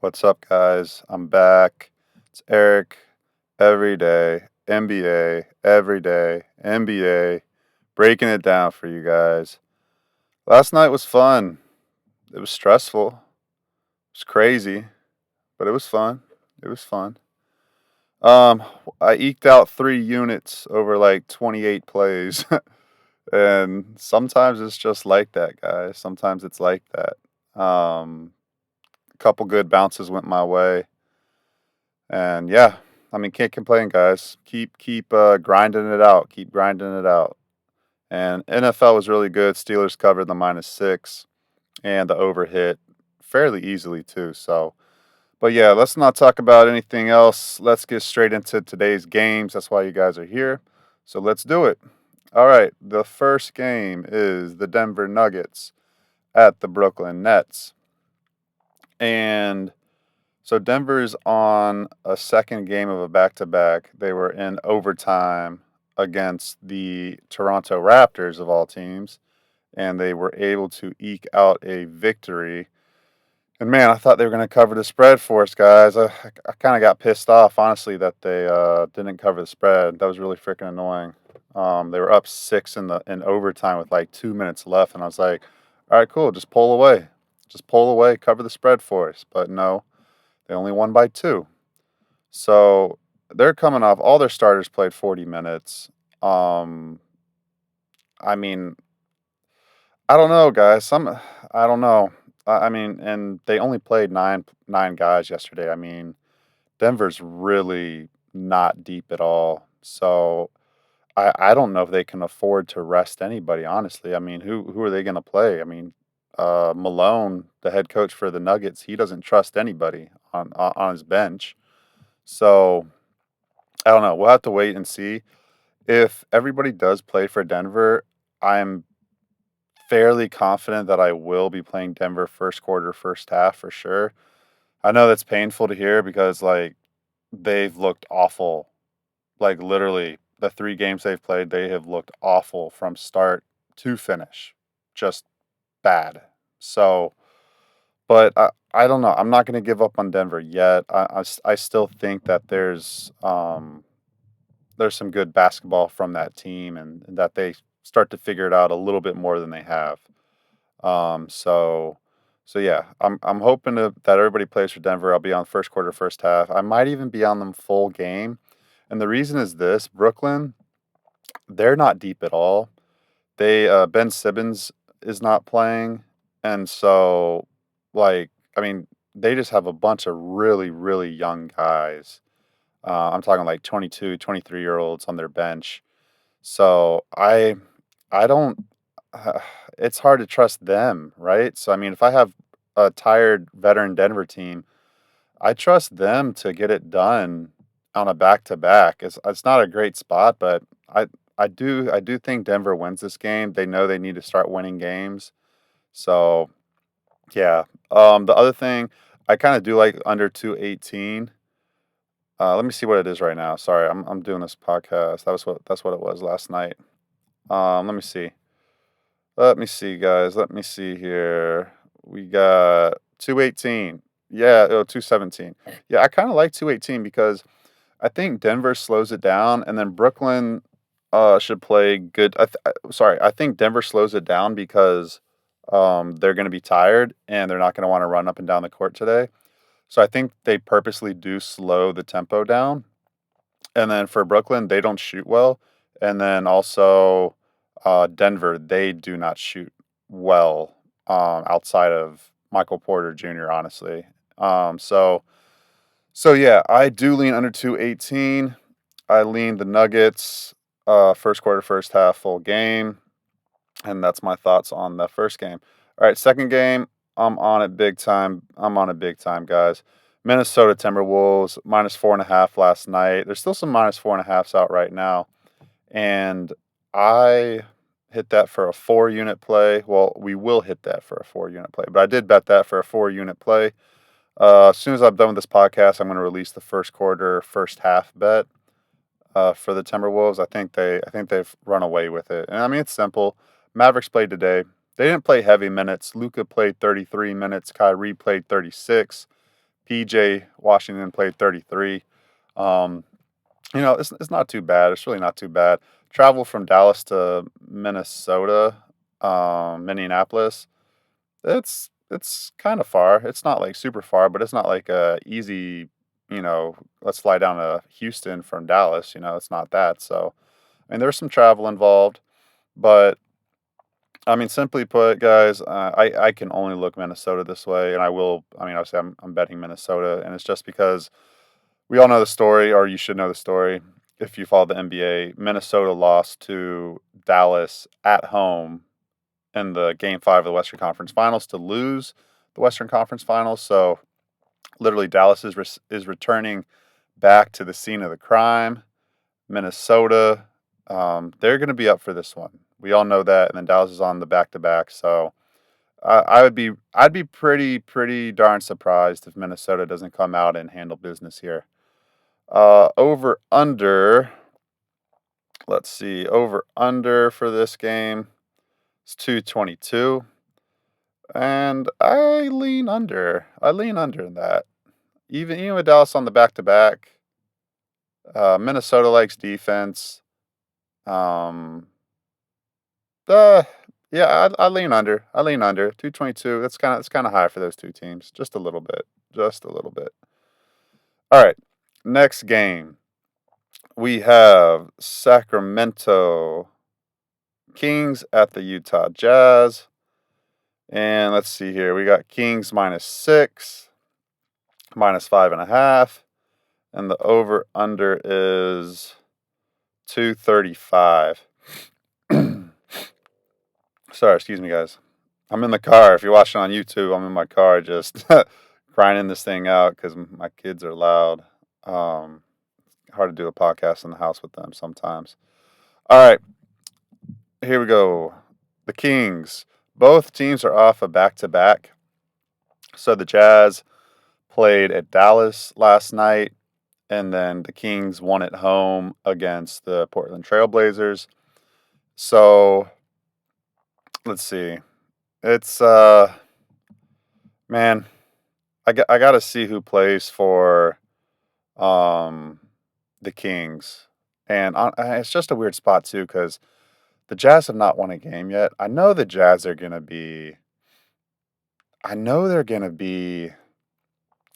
What's up, guys? I'm back. It's Eric. Every day, NBA, every day, NBA, breaking it down for you guys. Last night was fun. It was stressful. It was crazy, but it was fun. It was fun. Um, I eked out 3 units over like 28 plays, and sometimes it's just like that, guys. Sometimes it's like that. A couple good bounces went my way. And yeah, I mean, can't complain, guys. Keep grinding it out. Keep grinding it out. And NFL was really good. Steelers covered the -6 and the over hit fairly easily too. So, but yeah, let's not talk about anything else. Let's get straight into today's games. That's why you guys are here. So let's do it. All right, the first game is the Denver Nuggets at the Brooklyn Nets. And so Denver's on a second game of a back-to-back. They were in overtime against the Toronto Raptors of all teams, and they were able to eke out a victory. And man, I thought they were going to cover the spread for us, guys. I kind of got pissed off, honestly, that they didn't cover the spread. That was really freaking annoying. They were up 6 in overtime with like 2 minutes left, and I was like, all right, cool, just pull away. Just pull away, cover the spread for us. But no, they only won by 2. So they're coming off all their starters played 40 minutes. Um, I mean, I don't know, guys. I don't know. I mean, and they only played nine guys yesterday. I mean, Denver's really not deep at all. So I don't know if they can afford to rest anybody, honestly. I mean, who are they going to play? I mean, Malone, the head coach for the Nuggets, he doesn't trust anybody on his bench. So I don't know. We'll have to wait and see. If everybody does play for Denver, I'm fairly confident that I will be playing Denver first quarter, first half for sure. I know that's painful to hear because like they've looked awful. Like literally the 3 games they've played, they have looked awful from start to finish. Just bad. So, but I don't know. I'm not going to give up on Denver yet. I still think that there's some good basketball from that team and that they start to figure it out a little bit more than they have. Um, so so yeah, I'm hoping that everybody plays for Denver. I'll be on first quarter, first half. I might even be on them full game. And the reason is this, Brooklyn, they're not deep at all. They Ben Simmons is not playing. And so like I mean, they just have a bunch of really, really young guys. I'm talking like 22, 23-year-olds on their bench. So I don't it's hard to trust them, right? So I mean, if I have a tired veteran Denver team, I trust them to get it done on a back-to-back. It's not a great spot, but I do think Denver wins this game. They know they need to start winning games. So, yeah. The other thing, I kind of do like under 218. Let me see what it is right now. Sorry, I'm doing this podcast. That's what it was last night. Let me see. Let me see, guys. Let me see here. We got 218. Yeah, 217. Yeah, I kind of like 218 because I think Denver slows it down, and then Brooklyn should play good. Sorry, I think Denver slows it down because they're going to be tired and they're not going to want to run up and down the court today. So I think they purposely do slow the tempo down. And then for Brooklyn, they don't shoot well. And then also Denver, they do not shoot well outside of Michael Porter Jr., honestly. Um, so, so yeah, I do lean under 218. I lean the Nuggets first quarter, first half, full game. And that's my thoughts on the first game. All right, second game, I'm on it big time. I'm on it big time, guys. Minnesota Timberwolves -4.5 last night. There's still some -4.5s out right now, and I hit that for a 4 unit play. Well, we will hit that for a 4 unit play, but I did bet that for a 4 unit play. As soon as I'm done with this podcast, I'm going to release the first quarter, first half bet for the Timberwolves. I think they've run away with it, and I mean it's simple. Mavericks played today. They didn't play heavy minutes. Luka played 33 minutes. Kyrie played 36. PJ Washington played 33. Um, it's not too bad. It's really not too bad. Travel from Dallas to Minnesota, Minneapolis. It's kind of far. It's not like super far, but it's not like a easy. Let's fly down to Houston from Dallas. It's not that. So, I mean, there's some travel involved, but I mean, simply put, guys, I can only look Minnesota this way, and I will. I mean, obviously, I'm betting Minnesota, and it's just because we all know the story, or you should know the story if you follow the NBA. Minnesota lost to Dallas at home in the Game 5 of the Western Conference Finals to lose the Western Conference Finals. So literally, Dallas is returning back to the scene of the crime. Minnesota, they're going to be up for this one. We all know that, and then Dallas is on the back-to-back. So I'd be pretty darn surprised if Minnesota doesn't come out and handle business here. Over under. Let's see. Over under for this game. It's 222. And I lean under. I lean under in that. Even with Dallas on the back to back, Minnesota likes defense. Um, uh, yeah, I lean under. I lean under 222. That's kind of high for those two teams. Just a little bit. Just a little bit. All right. Next game, we have Sacramento Kings at the Utah Jazz. And let's see here. We got Kings -6, -5.5. And the over under is 235. Sorry, excuse me, guys. I'm in the car. If you're watching on YouTube, I'm in my car just grinding this thing out because my kids are loud. Hard to do a podcast in the house with them sometimes. All right, here we go. The Kings. Both teams are off a back-to-back. So the Jazz played at Dallas last night, and then the Kings won at home against the Portland Trailblazers. So let's see. It's man, I got to see who plays for the Kings, and it's just a weird spot too because the Jazz have not won a game yet. I know the Jazz are gonna be. I know they're gonna be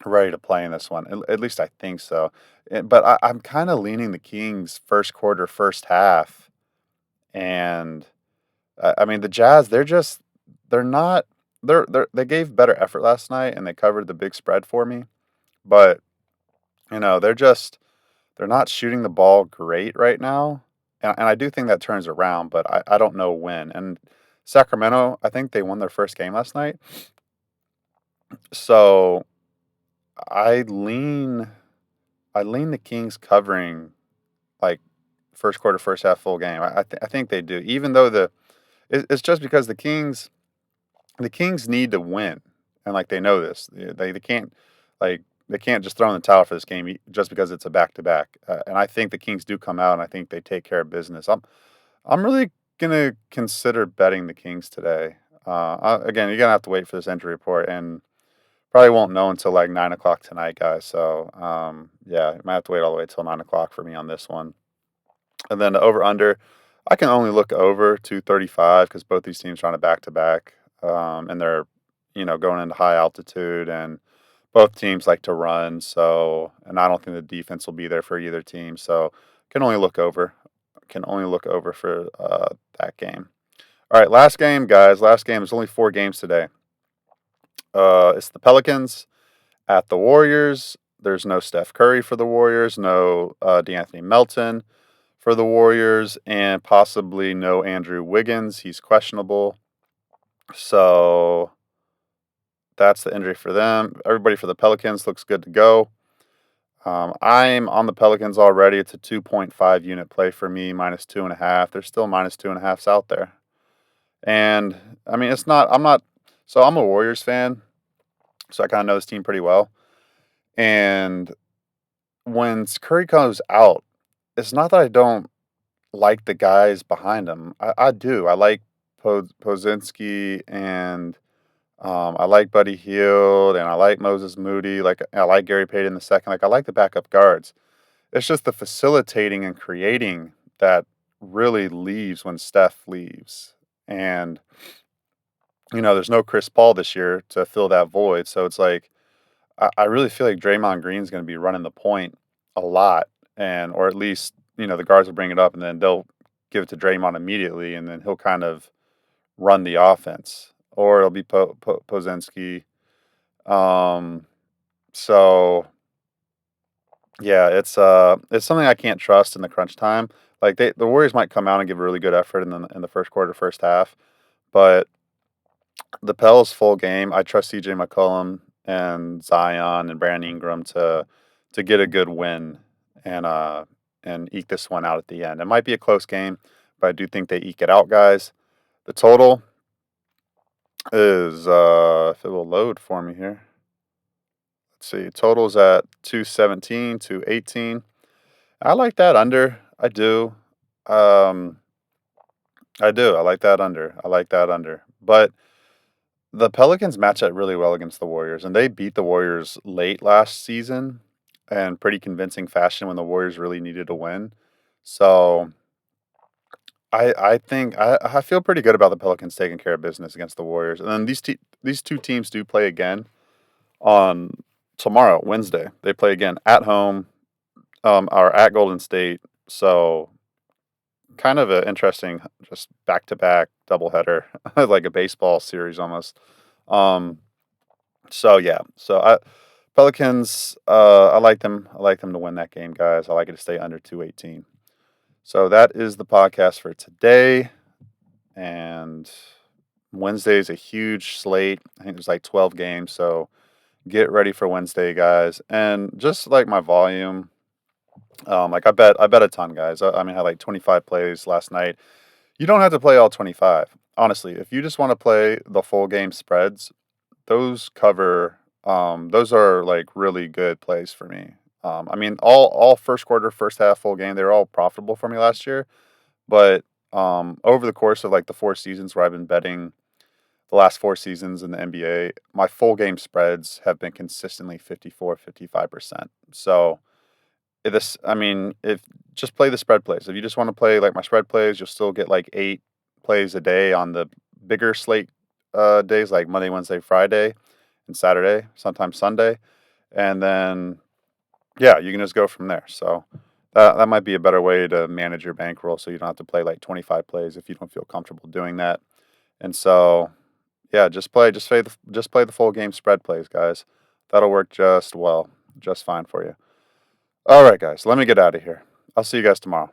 ready to play in this one. At least I think so. But I'm kind of leaning the Kings first quarter, first half, and I mean the Jazz. They're not. They gave better effort last night and they covered the big spread for me. But they're not shooting the ball great right now, and I do think that turns around, but I don't know when. And Sacramento, I think they won their first game last night, so I lean I lean the Kings covering like first quarter, first half, full game. I think they do, even though it's just because the Kings need to win, and like they know this. They can't like they can't just throw in the towel for this game just because it's a back to back. And I think the Kings do come out, and I think they take care of business. I'm really gonna consider betting the Kings today. Again, you're gonna have to wait for this injury report, and probably won't know until like 9 o'clock tonight, guys. So yeah, you might have to wait all the way till 9 o'clock for me on this one. And then the over under, I can only look over 235 because both these teams are on a back to back, and they're going into high altitude, and both teams like to run. So, and I don't think the defense will be there for either team. So, can only look over. Can only look over for that game. All right, last game, guys. Last game. There's only 4 games today. It's the Pelicans at the Warriors. There's no Steph Curry for the Warriors, no DeAnthony Melton for the Warriors, and possibly no Andrew Wiggins. He's questionable. So that's the injury for them. Everybody for the Pelicans looks good to go. I'm on the Pelicans already. It's a 2.5 unit play for me, -2.5. There's still -2.5s out there. And I mean, so I'm a Warriors fan, so I kind of know this team pretty well. And when Curry comes out, it's not that I don't like the guys behind him. I do. I like Pozinski and I like Buddy Hield and I like Moses Moody. Like I like Gary Payton the second. Like I like the backup guards. It's just the facilitating and creating that really leaves when Steph leaves. And there's no Chris Paul this year to fill that void. So it's like I really feel like Draymond Green's going to be running the point a lot, and or at least the guards will bring it up, and then they'll give it to Draymond immediately, and then he'll kind of run the offense, or it'll be Pozinski. Um, so yeah, it's something I can't trust in the crunch time. Like the Warriors might come out and give a really good effort in the first quarter, first half, but the Pels full game. I trust CJ McCollum and Zion and Brandon Ingram to get a good win and and eke this one out at the end. It might be a close game, but I do think they eke it out, guys. The total is if it will load for me here. Let's see. Total's at 217, 218. I like that under. I do. Um I do. I like that under. I like that under. But the Pelicans match up really well against the Warriors, and they beat the Warriors late last season in pretty convincing fashion when the Warriors really needed a win. So I think I feel pretty good about the Pelicans taking care of business against the Warriors. And then these two teams do play again on tomorrow, Wednesday. They play again at home, or at Golden State. So kind of an interesting, just back to back doubleheader, like a baseball series almost. Um, So yeah, Pelicans. I like them. I like them to win that game, guys. I like it to stay under 218. So that is the podcast for today. And Wednesday is a huge slate. I think there's like 12 games. So get ready for Wednesday, guys. And just like my volume, like I bet a ton, guys. I had like 25 plays last night. You don't have to play all 25. Honestly, if you just want to play the full game spreads, those are like really good plays for me. All first quarter, first half, full game, they were all profitable for me last year. But over the course of like the 4 seasons where I've been betting the last 4 seasons in the NBA, my full game spreads have been consistently 54, 55%. So if just play the spread plays. If you just want to play like my spread plays, you'll still get like 8 plays a day on the bigger slate days like Monday, Wednesday, Friday, and Saturday, sometimes Sunday. And then yeah, you can just go from there. So that might be a better way to manage your bankroll so you don't have to play like 25 plays if you don't feel comfortable doing that. And so yeah, just play the full game spread plays, guys. That'll work just well, just fine for you. All right, guys, let me get out of here. I'll see you guys tomorrow.